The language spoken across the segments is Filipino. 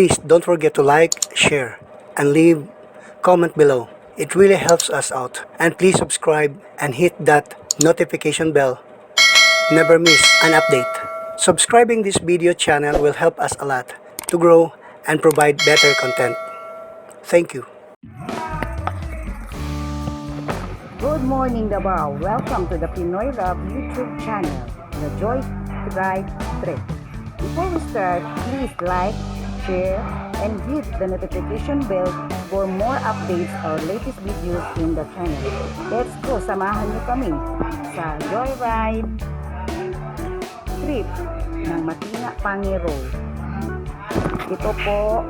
Please don't forget to like, share, and leave comment below. It really helps us out. And please subscribe and hit that notification bell. Never miss an update. Subscribing this video channel will help us a lot to grow and provide better content. Thank you. Good morning, Davao. Welcome to the Pinoy Rap YouTube channel, The Joy Ride Trip. Before we start, please like, share, and hit the notification bell for more updates or latest videos in the channel. Let's go, samahan niyo kami sa Joyride Trip ng Matina Pangi Road. Ito po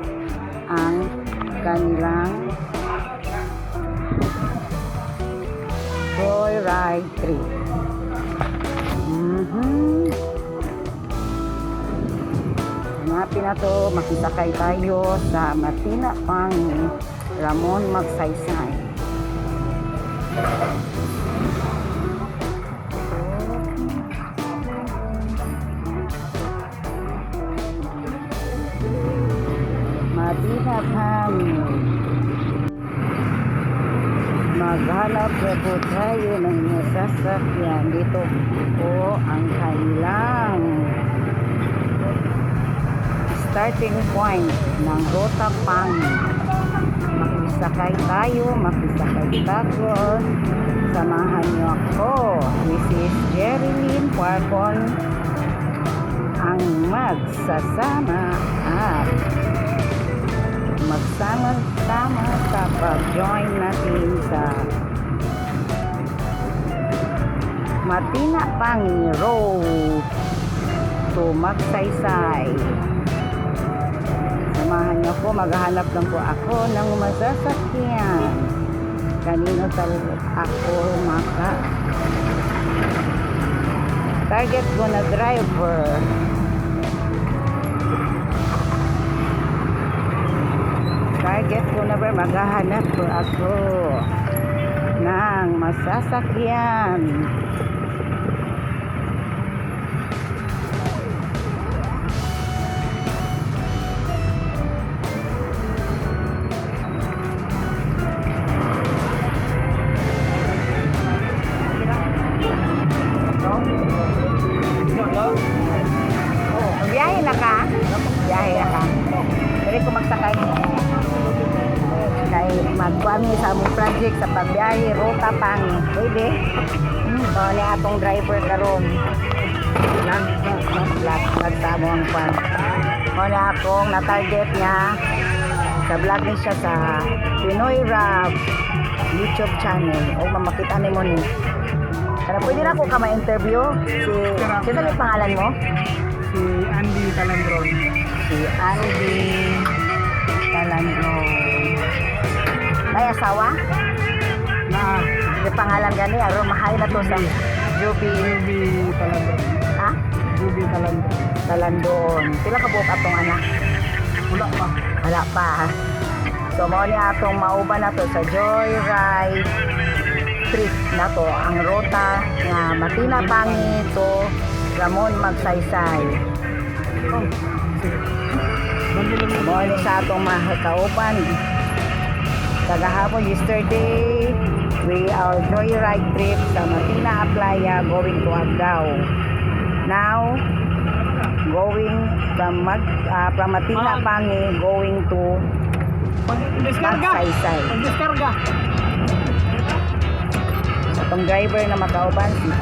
ang kanilang Joyride Trip. Hanapin na to, makisakay tayo sa Matina Pangi, Ramon Magsaysay. Matina Pangi. Maghanap na po tayo ng sasakyan. Dito po ang kanilang starting point ng Rota Pangi. Makisakay tayo, makisakay tayo. Samahan niyo ako. This is Jerilyn Parcon ang magsasama at magsama-sama sa pag-join natin sa Matina Pangi Road to Magsaysay. Samahan niyo po, maghahanap lang po ako ng masasakyan. Kanino talaga ako target ko na driver. Target ko na ba, maghahanap ko ako ng masasakyan. Biyahe na ka? Biyahe na ka? Pwede ko magsakay. Kaya magkuami sa among project sa pagbiyahe, Rota Pangi. Pwede? O, ni atong driver karon. Nagsamo ang pan. O, ni akong na-target niya. Sa vlog niya siya sa Pinoy Rap YouTube channel. O, mamakita ni mo ni. Kaya pwede na ako ka ma-interview. Sino yung pangalan mo? Si Andy Talandron. Si Andy Talandron. May asawa? Na Yung pangalan gani, aron mahay na to sa Ruby. Ruby Talandron. Ha? Ruby Talandron. Talandron. Pila ka buok atong anak? Wala pa. Wala pa. So mao ni atong mauban na to sa Joyride Trip na to. Ang rota nga Matina Pangi to Ramon Magsaysay. Oh, sige. Bandilo mo. Mao ni sa atong mahakauban. Kagahapon yesterday, we are Joyride Trip sa Matina Playa going to Agdao. Now, going from Matina Pangi going to Deskarga. Magsaysay. Deskarga. Itong driver na makauban si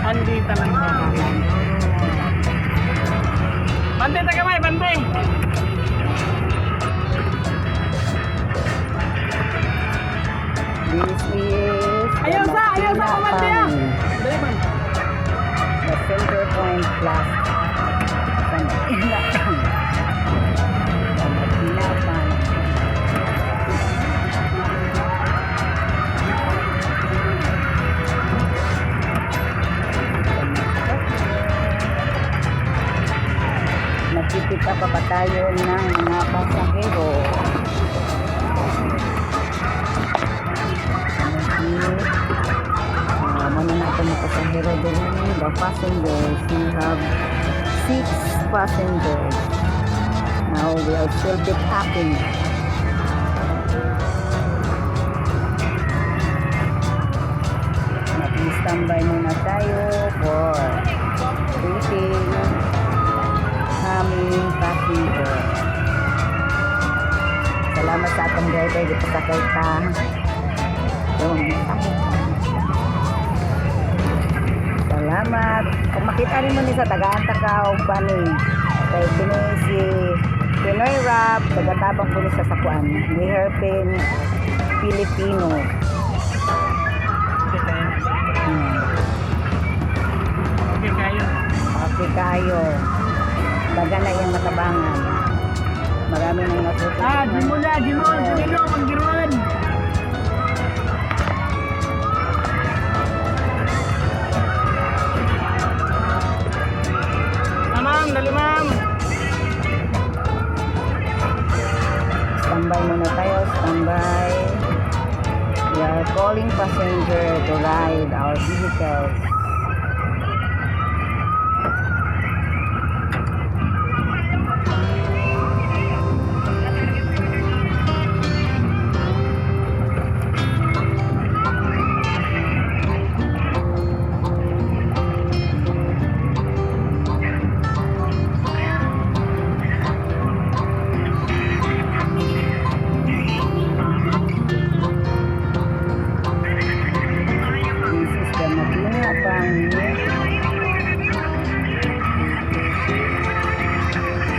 Andy Talandron. Bante ta kamay, bante. This is Ayaw sa kamante ah. the Center Point Plus. Matina Pangi. Nakikita pa ba tayo ng mga pasahero? Muna natin mga pasahero din. The passengers, we have 6 passengers na Now we are still pick upping. Nag-standby muna tayo for waiting coming passenger. Salamat sa atong driver dito sa kaita. Salamat. Kung makita rin mo ni sa tagaan takaw bani kay kini si Pinoy Rap, tagatabang po ni sa sakuan ni Herpin Filipino. Okay kayo. Okay kayo. Baga na yung matabangan. Marami nang natutunan. Gimon, Gimino, manggiron. Ma'am, dali ma'am. Standby muna tayo, standby. We are calling passenger to ride our vehicles.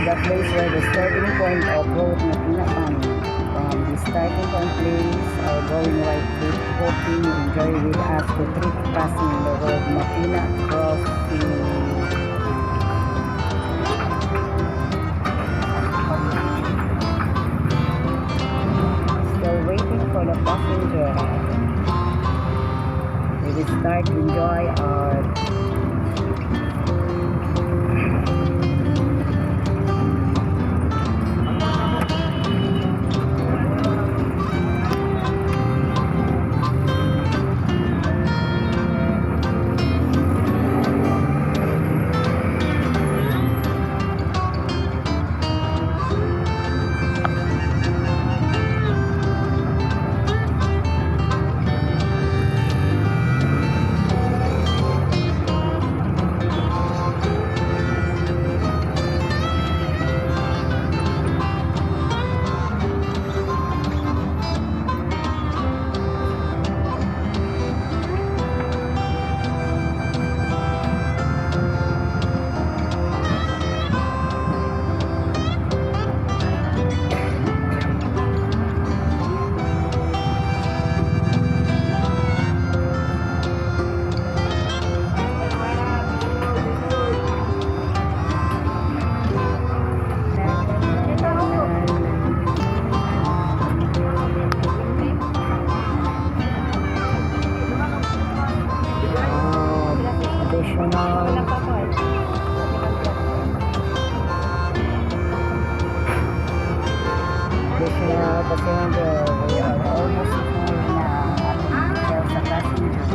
The place where the starting point of road Matinatan. From the starting point place, our going right trip, hoping you enjoy with us the trip passing the road Matina crossing. Still waiting for the passenger. We will start to enjoy our additional passenger. We are almost full na ating details sa passenger.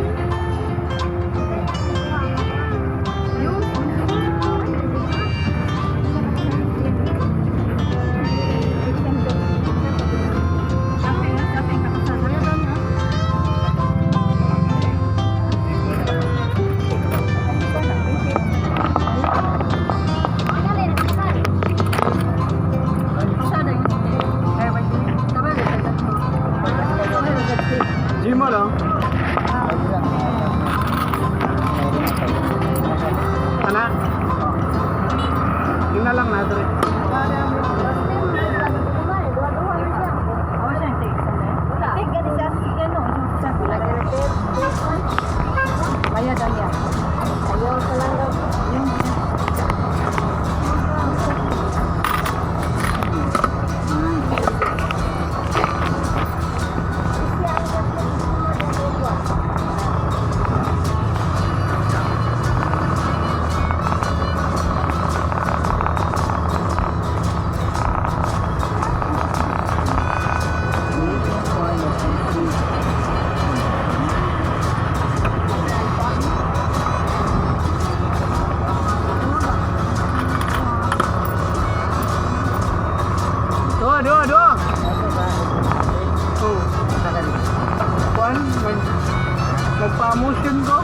pamotion ko.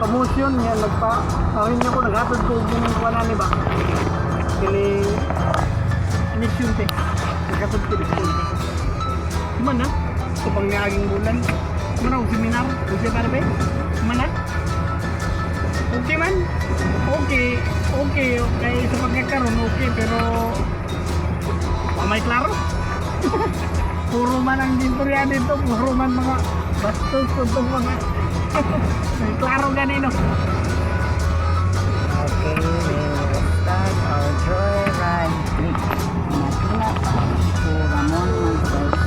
Pamotion yan, nagpa-awin niya ko, naghatod ko yung kuha na ni ba? Kili, mission te. Naghatod ko dito. Mana? Ito pang niaging bulan. Mana ang seminar? Okay para ba? Mana? Okay man? Okay. Okay. Okay. Sa pagkakaroon, okay. Pero, may klaro. Puro man ang dintorya dito. Puro man mga bastos. Puro mga may klaro ganino. Okay, we will start our joyride trip. Makina to Ramon Magsaysay.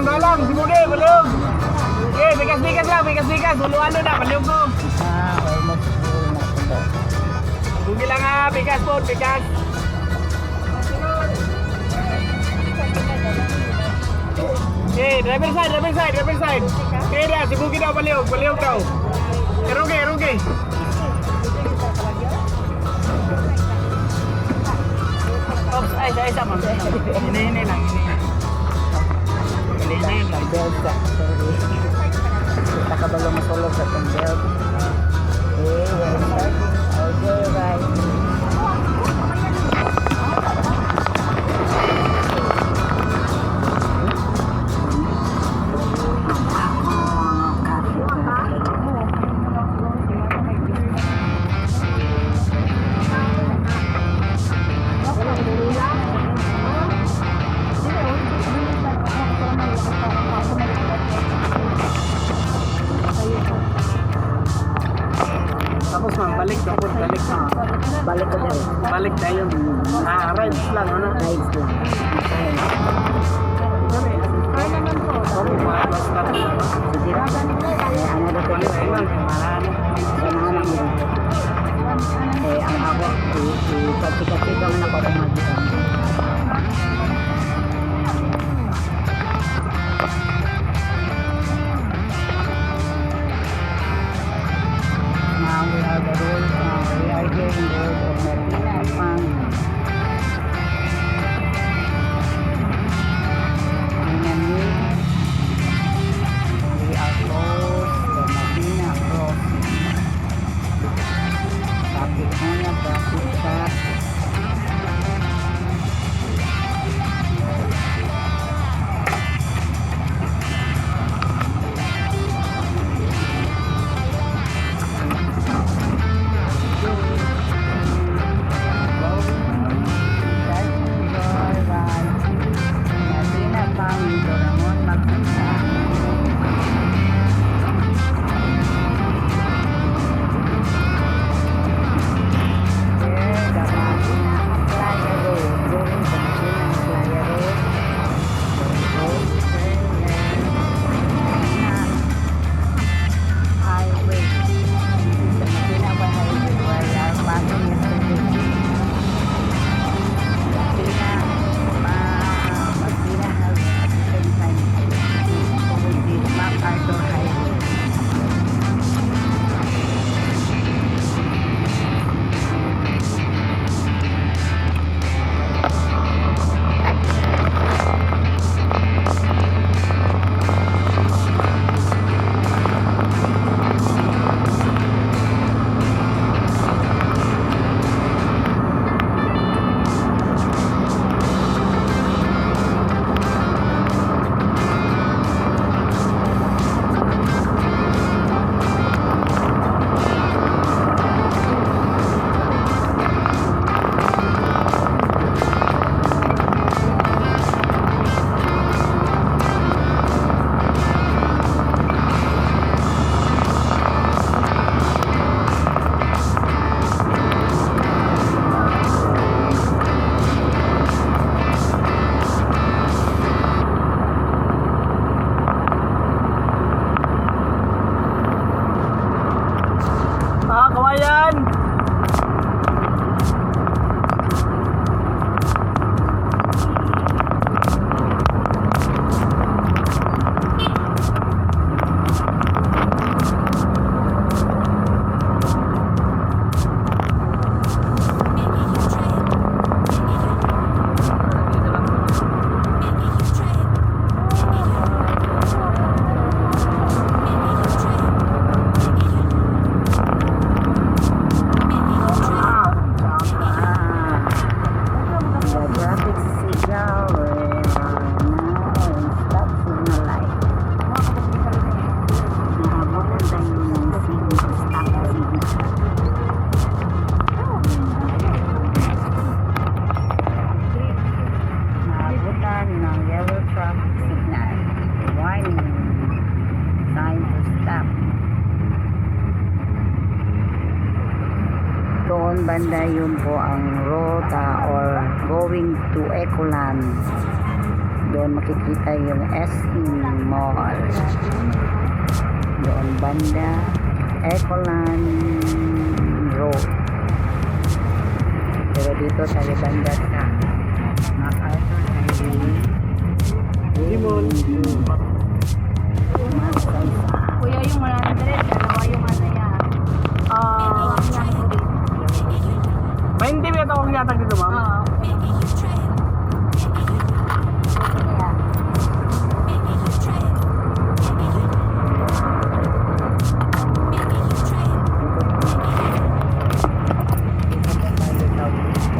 Dalang, si Bude, balong. Okay, bigas-bigas lang, bigas-bigas. Hulu-halo na, balong ko. Almost full na ito. Bugi lang ha, bigas po, bigas. Okay, driver side. Okay, dah, si Bugi daw, baliog daw. Erugi. Oops, ay, sama. Ini lang. Belt ka. Sorry. Kita ka ba masulog sa itong belt? Okay, we're starting our joyride. Tapos ma'am, balik. Balik ko tayo. Balik tayo. Rides lang, ano? Rides lang. Okay, mga basta. Sige. Ano daw ko Balik tayo lang. Sanahan mo. Ang ako, ipagsikat-sikat na ako kung mag-iwan. Now we are the road, we are here in the road of Marina Pang. Finally, we are close to Marina Crossing. Traffic on na, traffic ka. doon banda, yun po ang rota or going to Ecoland. Doon makikita yung SE Mall. Doon banda, Ecoland Road. Pero dito tayo banda sa MacArthur Highway. Limon. Kuya, yung 100, dalawa yung ano yan. Yung 20 meter akong yata dito, ma'am.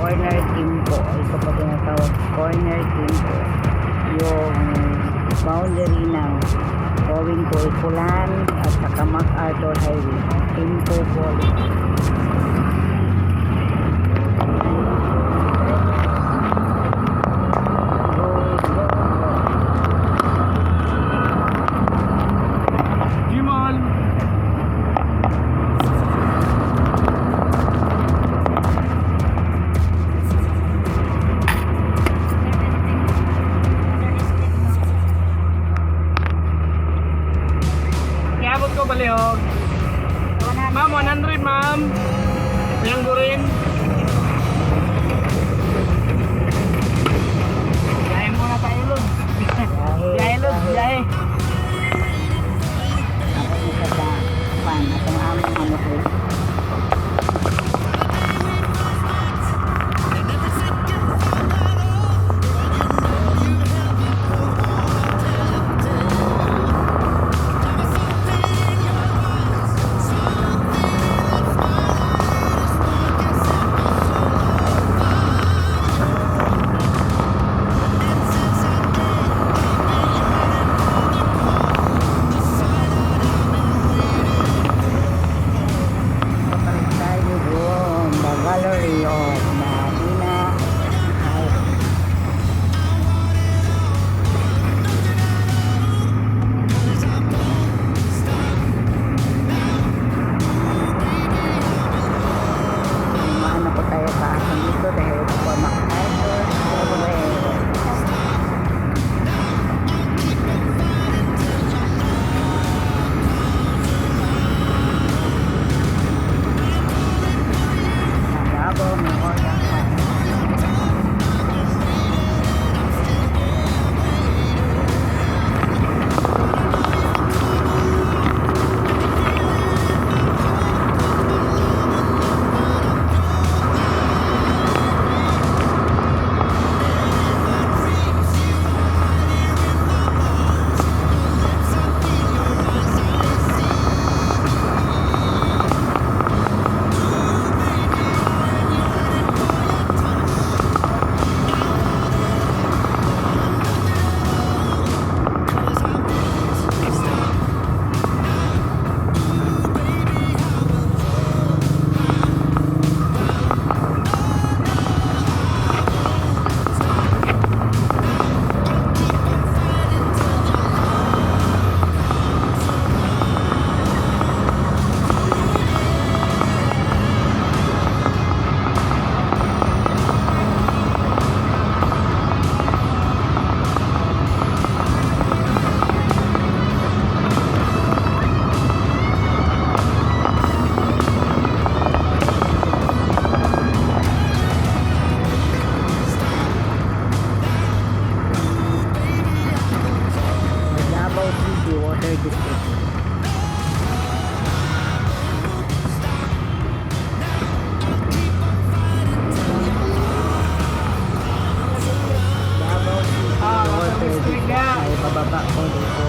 Corner Timpo. Ito po tinatawag Corner Timpo. Yung boundary ng going to Ecoland at saka MacArthur Highway. Timpo po. Limon. Iabot ko balihog. Ma'am, 100 ma'am. Yang gurin. Biyahe muna tayo, Lod. Biyahe, Lod. Biyahe. Ako isa sa pan. Atong aming ano po. Papalit tayo doon. The Gallery of Marina Heights. Maano po tayo paasan dito dahil ito po MacArthur Highway. Davao Memorial Park. The Davao City Water District. Davao City Water District. Ay pababa ko dito.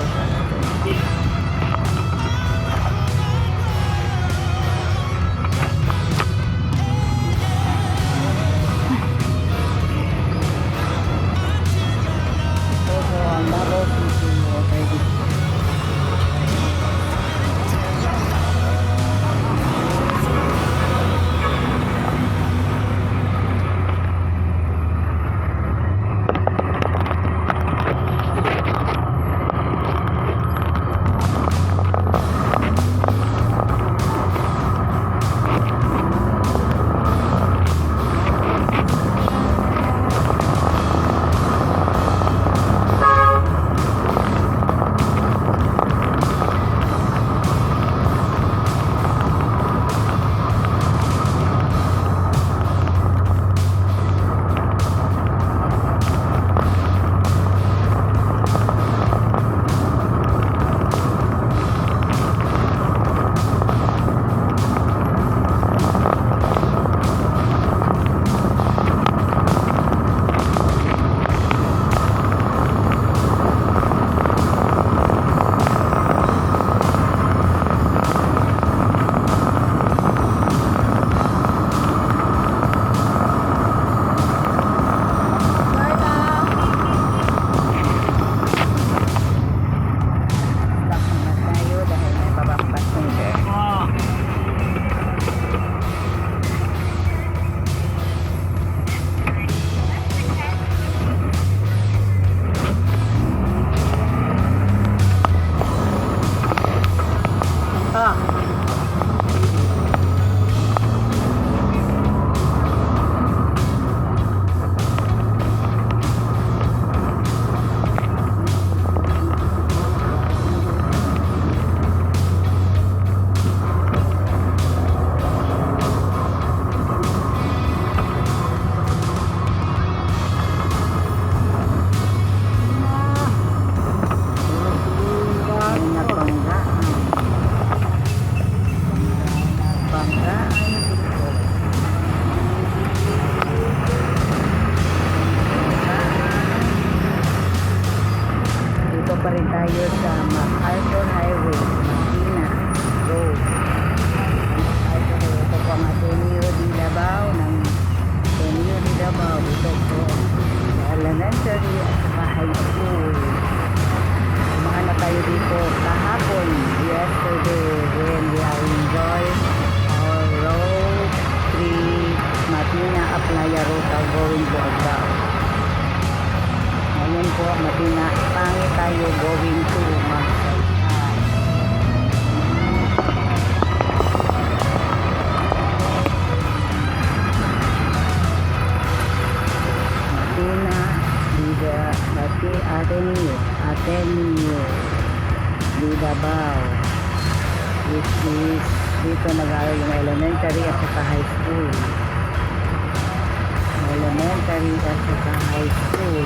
Ito po ang Davao City Water District. tayo sa MacArthur Highway, Marikina Road. Ito po ang Ateneo de Davao ng Ateneo de Davao. Ito po elementary at saka high school. Kumahan na tayo dito kahapon, yesterday, when we are enjoy our road trip, Matina Aplaya Ruta going to Agao. Ngayon po, Matina, pangi tayo going to Magsaysay. Matina, Ateneo de Davao, which is dito nag-aaral yung elementary at saka high school. Elementary at saka high school.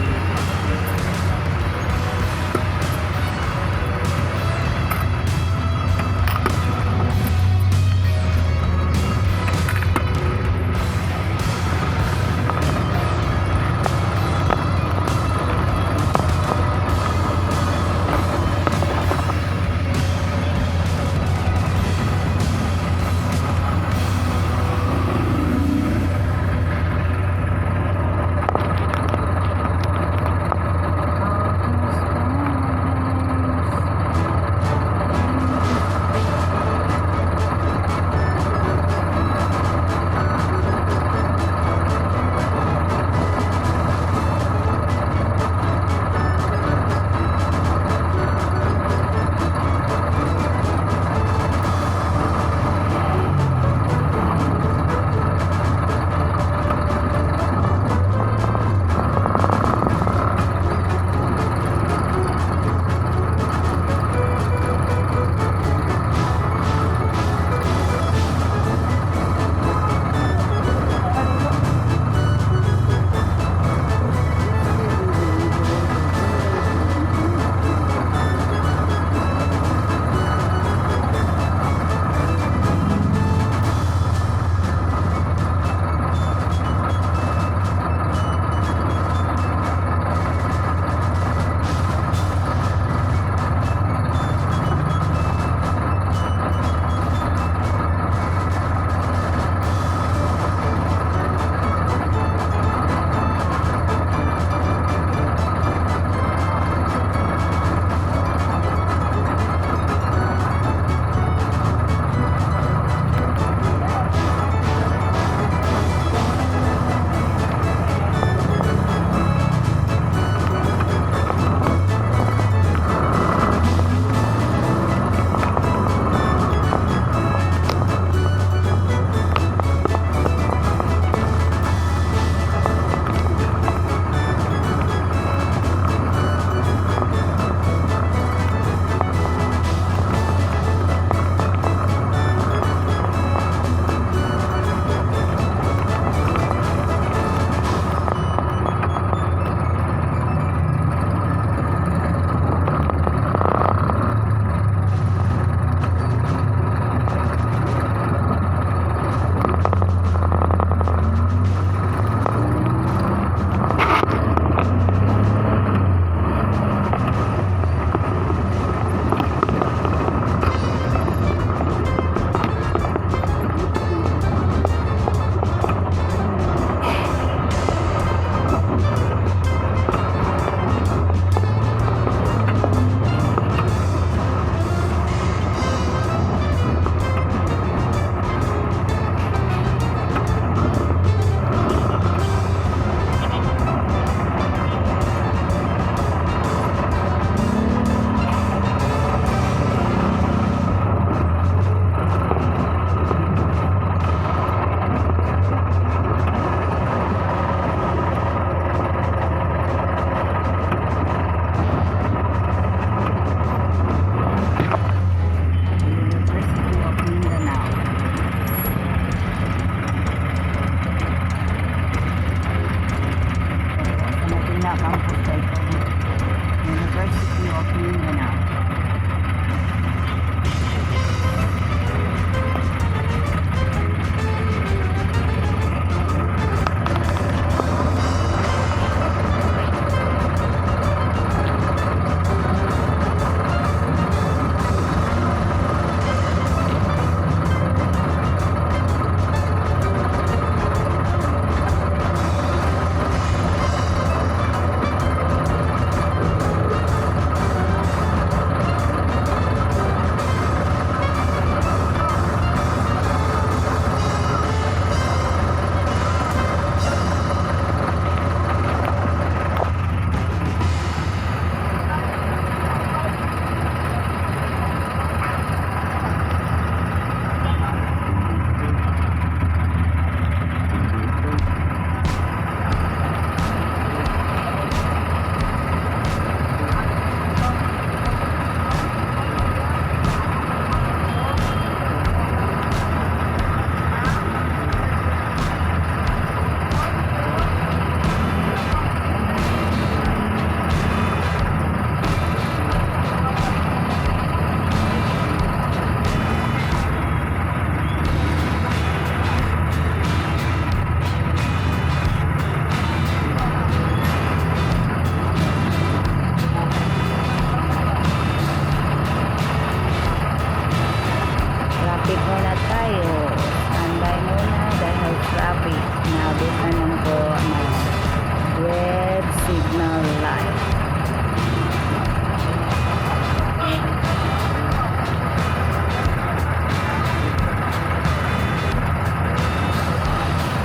signal light.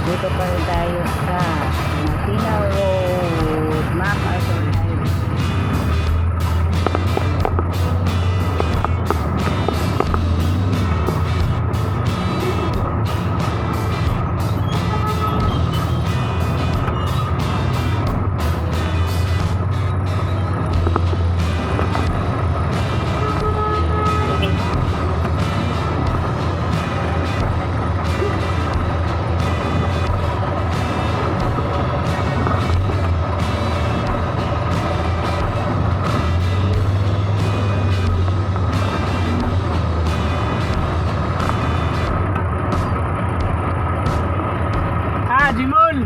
Dito pa rin tayo sa Martina Road, MacArthur Highway. Jimol!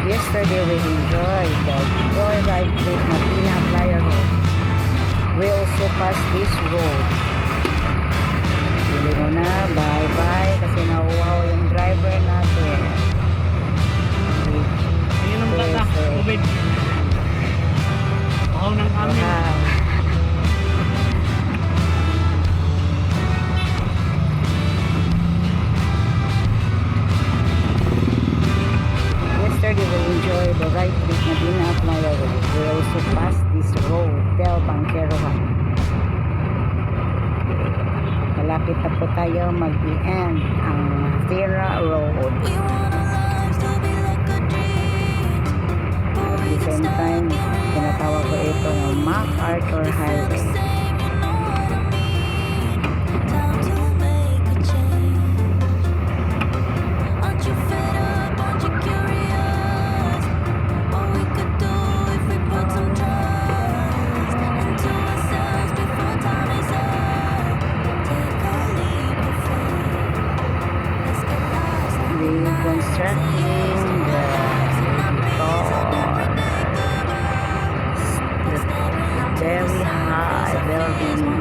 Yesterday we enjoyed the joyride with Martina Flyer Road. We also passed this road. Pili mo na, bye-bye kasi nauwaw yung driver natin. Ayun ang bata, COVID. Wow ng amin. Wow. Yesterday we enjoyed the ride with Martina Flyer Road. We also passed this road, Del Banquerohan. Malapit na po tayo mag-end ang Thera Road. At the same time, tinatawag ko ito ng MacArthur Highway. Constructing the very high building.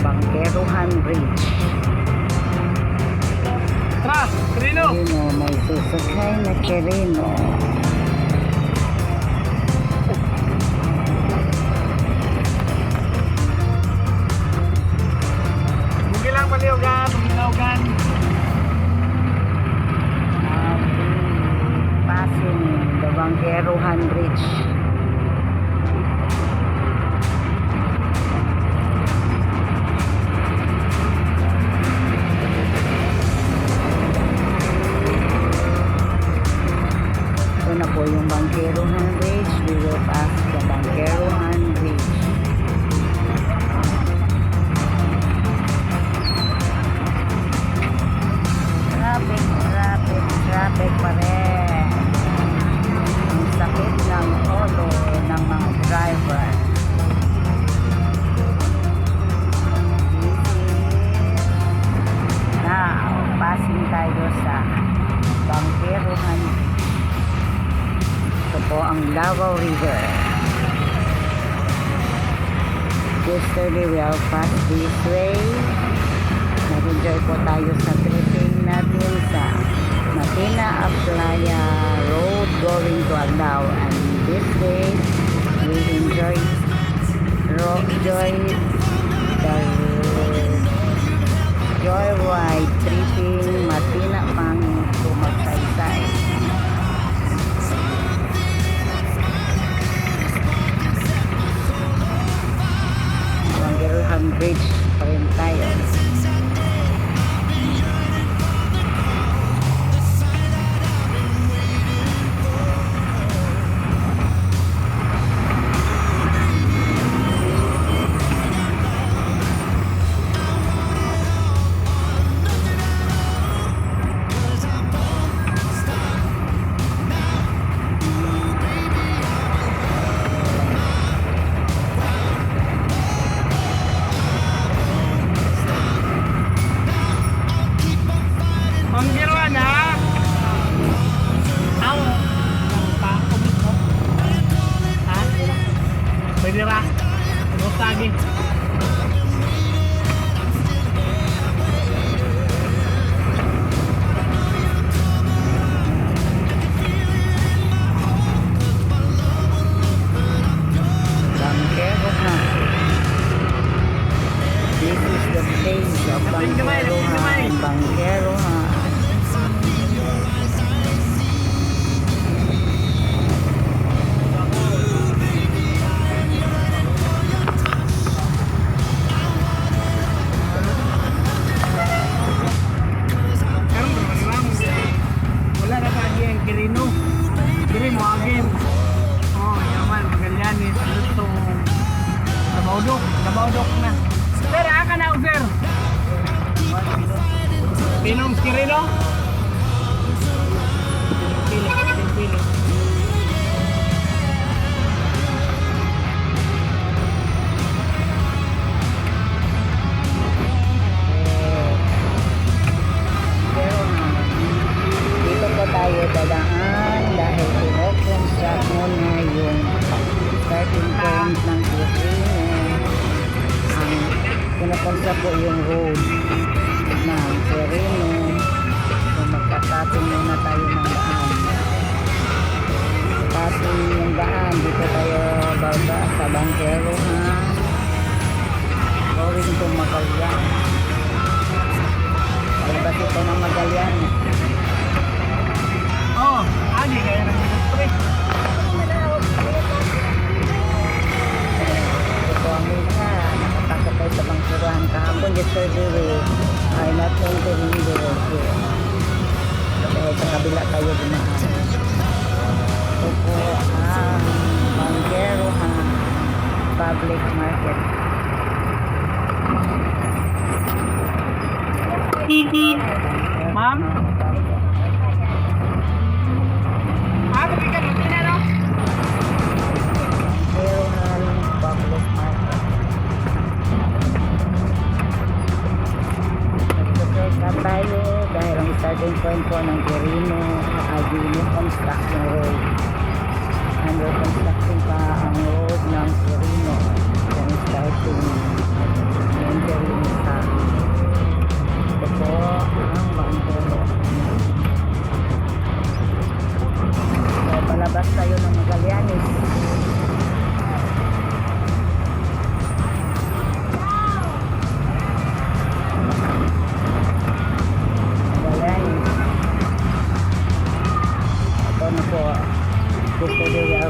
Bangkeruhan Bridge. Tara, Trino! Yun o, may susukay na Kirino. Bugilang paliogan, bugilaogan. Passing the Bangkeruhan Bridge. Ito na po yung Bangkeruhan Bridge. We will pass the Bangkeruhan Bridge. Traffic pa rin. Ang sakit ng ulo ng mga driver. Now, passing tayo sa Bangkeruhan. Ito po ang Davao River. Yesterday we are passed this way. Nag-enjoy po tayo sa tripping natin sa Matina Aplaya Road going to Aldao, and this day we enjoy the joyride tripping Matina pang to Magsaysay. Bangkeruhan Bridge pa rin tayo. Panggiruan ha! Tao! Pakubit mo. Ha? Pwede ra? Ubus lagi. Bangkeruhan. This is the place of Bangkeruhan. Bangkeruhan. Wala na lagi ang Kirino. Kiri mo agim. Oh, yaman, Magallanes, Lutong. Nabaudok na. Sir, aka na ako, sir. Pinong Kirino? Pili. Dito po tayo dadaan dahil pinoconstruct muna yung starting point ng Quirino. Ang pinoconstruct po yung road ng Quirino. So magkatapin muna tayo ng daan. Tapin yung daan, dito tayo baba sa Bangkeruhan. Going to Magallanes. Palabas ito ng Magallanes. Oh, agi kaya ng industry. Ito ang isa. Nakatakot tayo sa Bangkeruhan. Kahapon yesterday ay not entering the road here. Dahil sa kabila tayo dumaan. Ito po ang Bangkeruhan Public Market. Ma'am? Sabi ka dito na, no? Bangkeruhan Public Market. Nagsusurkan tayo dahil ang starting point po ng Quirino ay yung construction road. Under construction pa ang road ng Quirino. Yung starting ng Quirino.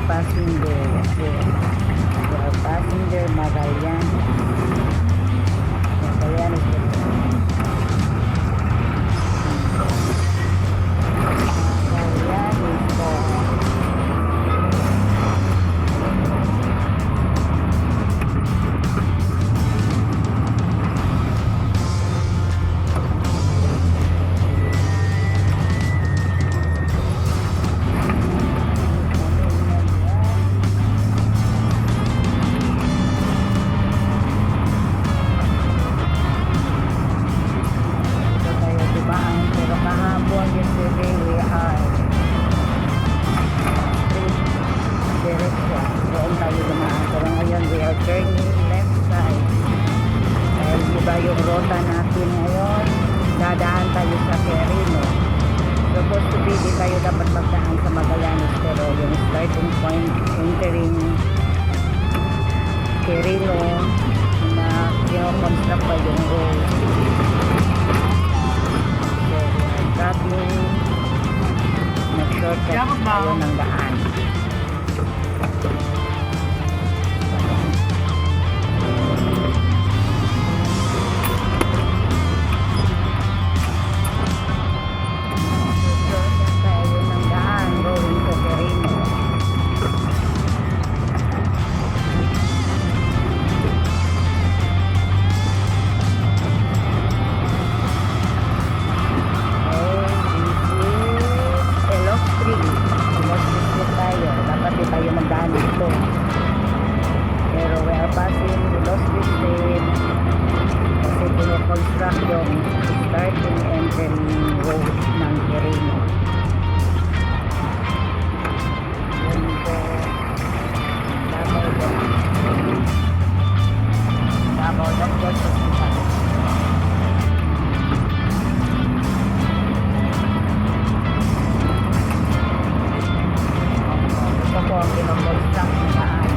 passing there Magallanes. Magallanes po. Pero kahapon, yesterday, we are direction. Doon tayo dumaan. Pero ngayon, we are turning left side. Dahil diba yung rota natin ngayon, dadaan tayo sa Quirino. Supposed to be, di tayo dapat magdaan sa Magallanes. Pero yung starting point, entering Quirino, na kino-construct pa yung road. Traveling, nag-shortcut tayo ng daan. Shortcut tayo ng daan going to Quirino. Dapat di tayo magdaan dito. Pero we are passing the Lost Street kasi pinoconstruct yung starting entering road ng Quirino. Yun po. Davao Doctors Hospital. Ito po ang pinoconstruct na daan.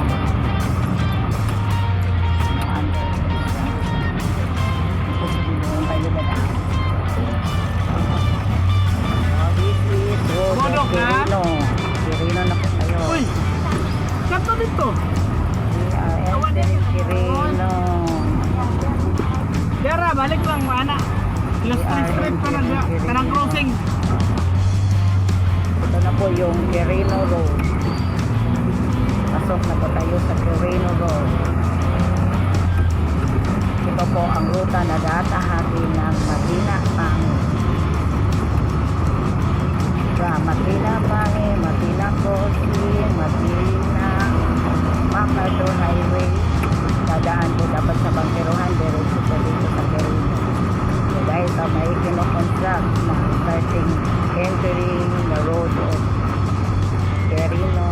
Doon tayo dadaan. This is road of Quirino. Quirino na po tayo. Uy! Kato dito! We are entering Quirino. Dara, balik lang mana. Last straight pa na kanang crossing. Ito na po yung Quirino Road. Pasok na po tayo sa Quirino Road. Ito po ang ruta na datahati ng Matina Pangi. From Matina Pangi, Matina Crossing, Matina Macador Highway. Dadaan po dapat sa Bangkerohan, diretso po dito sa Quirino. So dahil sa may kinoconstruct na starting entering the road of Quirino,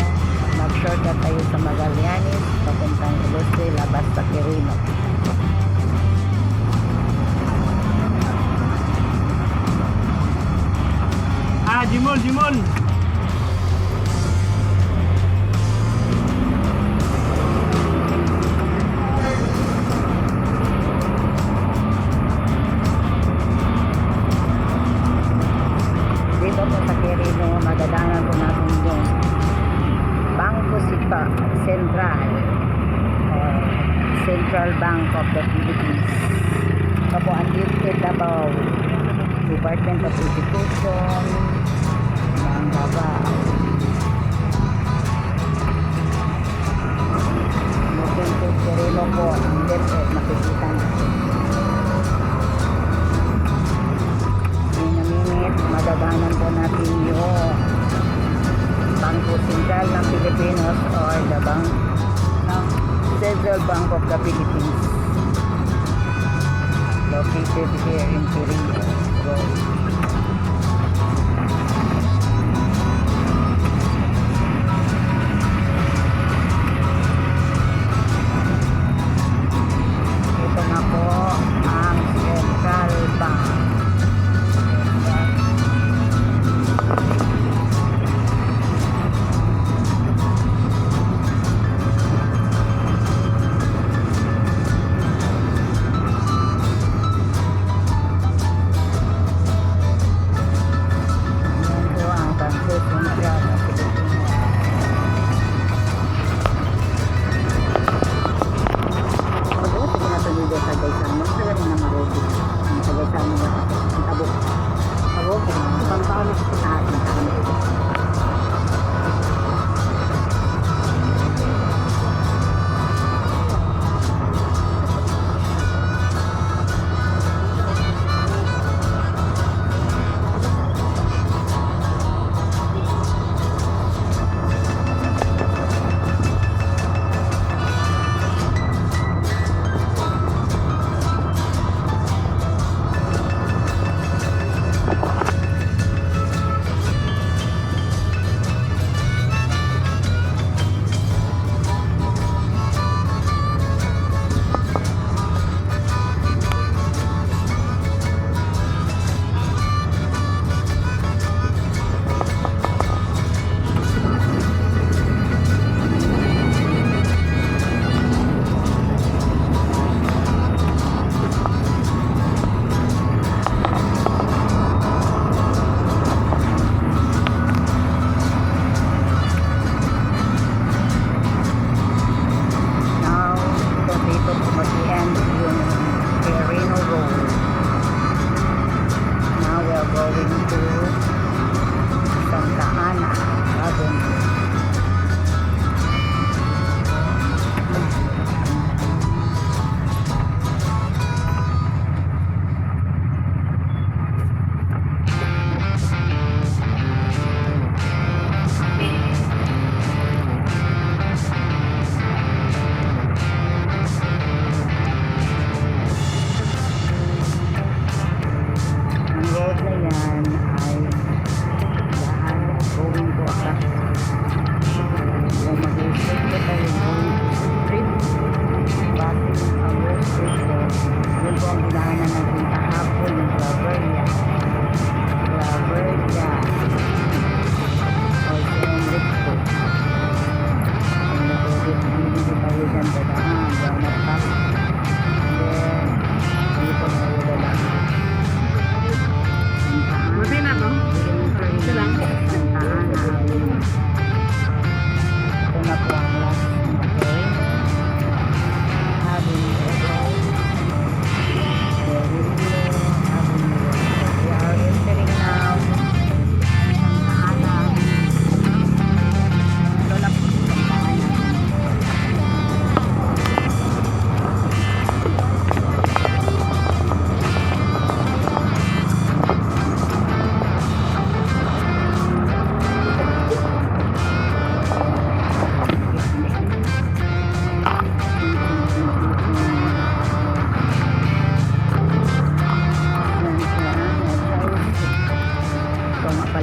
nag-shortcut tayo sa Magallanes, papuntang Ilustre, labas sa Quirino. Jimol, Jimol! Dito po sa Quirino, madadaanan po natin yung Bangko Sentral or Central Bank of the Philippines. Ito po ang Davao Department of Education ng Davao. Moving to Quirino po ang DepEd, makikita natin. In a minute, madadaanan po natin yung Bangko Sentral ng Pilipinas or the Bank ng Central Bank of the Philippines, located here in Quirino Road. Ito na po ang Central Bank.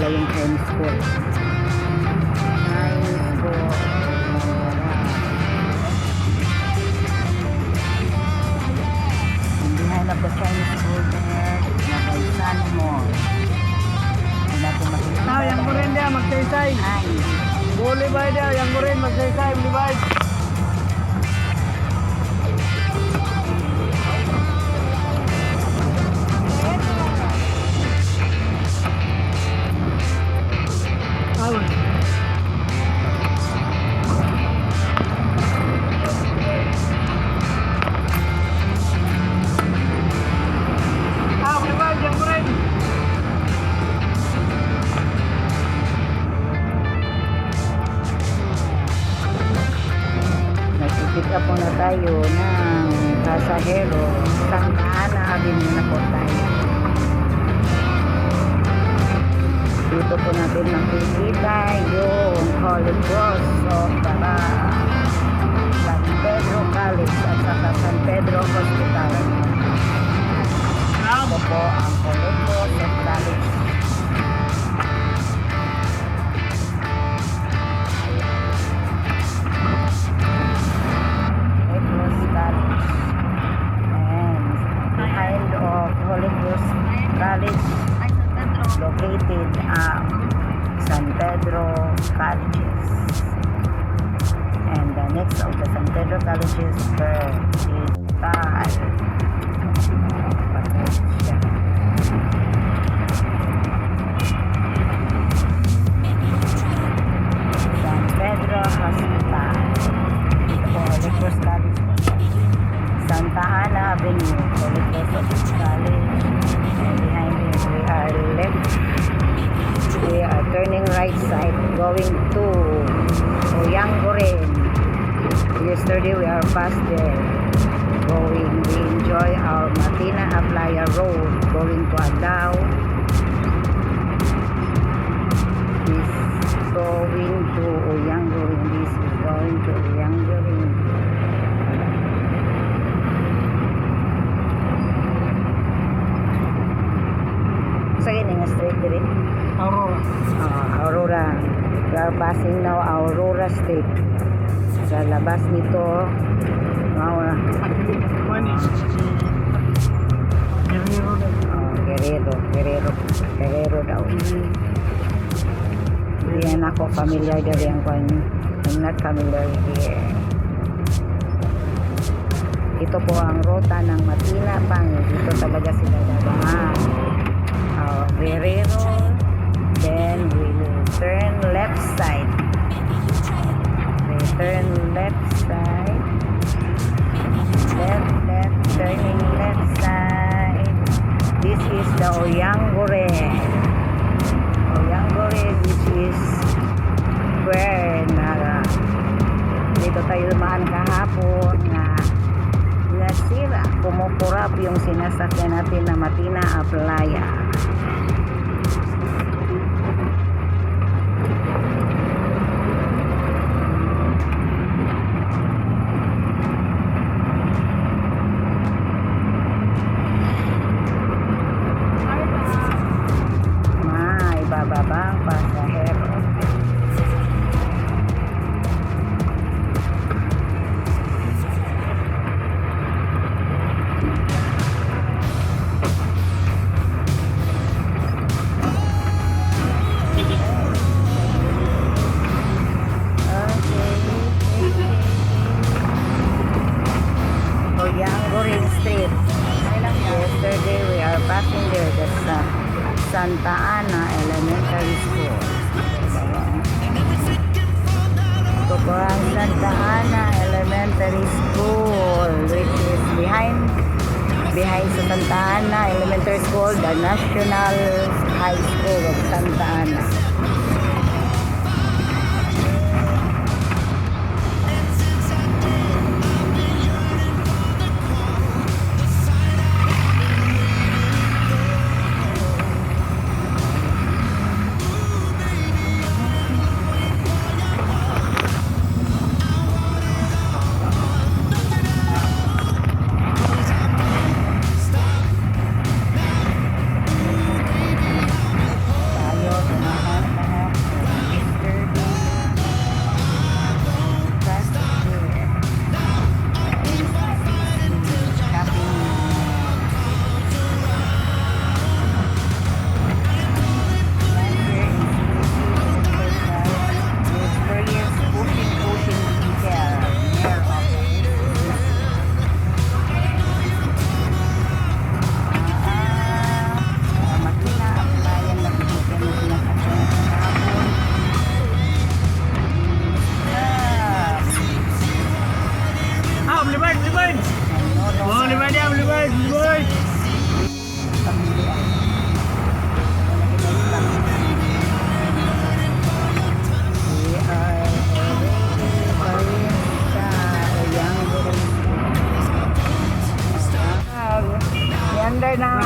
pala yung Chinese school. Chinese school. And behind of the Chinese school there, Nagaysan Mall. Hindi natin makikita. Ah, yang ko rin dia, magsaysay. Ay, Boleh ba dia, yang ko rin, magsaysay, beli ba? Ah, beli ba, yang ko rin. nagpipick up muna tayo ng pasahero. Santa Ana Avenue na po tayo. Dito po natin makikita yung Holy Cross of San Pedro College at saka San Pedro Hospital. Ito po ang Holy Cross of College. Cross College. And behind of Holy Cross College Ay, San Pedro. located ang San Pedro Colleges. And the next of the San Pedro Colleges is Tal. Patricia. San Pedro Hospital. Ito po, Holy Cross College po. Santa Ana Avenue, Holy Cross College. And behind it, we are left. We are turning right side, going to Oyanguren. Yesterday, we are past there. We enjoy our Matina Aplaya Road, going to Adao. This is going to Oyanguren. This is going to Oyanguren. Sa ganyan nga straight dire. Aurora. Aurora. We are passing now Aurora State. Sa labas nito, Mani. Guerrero daw. Hindi yan ako familiar dari ang kwan. I'm not familiar here. Ito po ang rota ng Matina Pang. Dito talaga sila dadaan. Guerrero. Then we will turn left side. We turn left side. Left, turning left side. This is the Oyanguren. Oyanguren, which is where dito tayo lumaan kahapon na nasira, pumupurap yung sinasakyan natin na Matina Aplaya. May bababang pasahero. Oyanguren Street. Yesterday we are passing there. That's Santa Ana Elementary School. Ito po ang Santa Ana Elementary School, which is behind sa Santa Ana Elementary School, the National High School of Santa Ana. Tayo,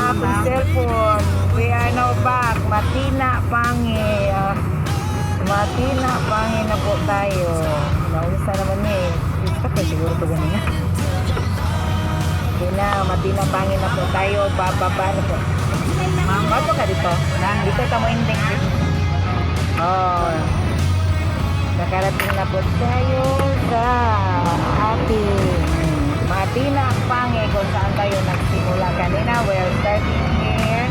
akong cellphone. We are now back. Matina Pangi. Matina Pangi na po tayo. Naulisa naman eh.Ista ko siguro ito ganyan. Matina Pangi na po tayo. Bababa na po. Bato ka dito. Dito ka mo inding. Oh. Nakarating na po tayo sa ating Matina Pangi kung saan tayo nagsimula kanina. We're starting here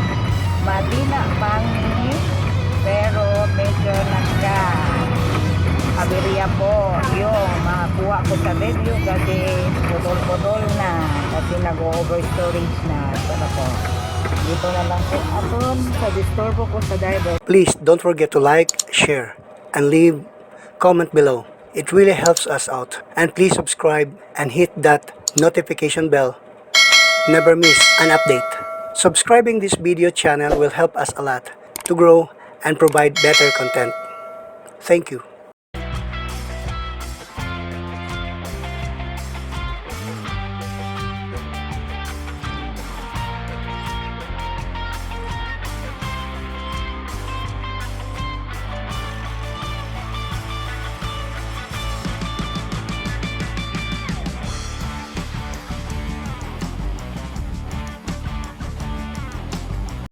Matina Pangi, pero medyo aberya po yung mga kuha ko sa video kasi putol-putol na kasi nag-over storage na. Ito na po, dito na lang po aton sa disturbo ko sa driver. Please don't forget to like, share, and leave comment below. It really helps us out. And please subscribe and hit that notification bell. Never miss an update. Subscribing this video channel will help us a lot to grow and provide better content. Thank you.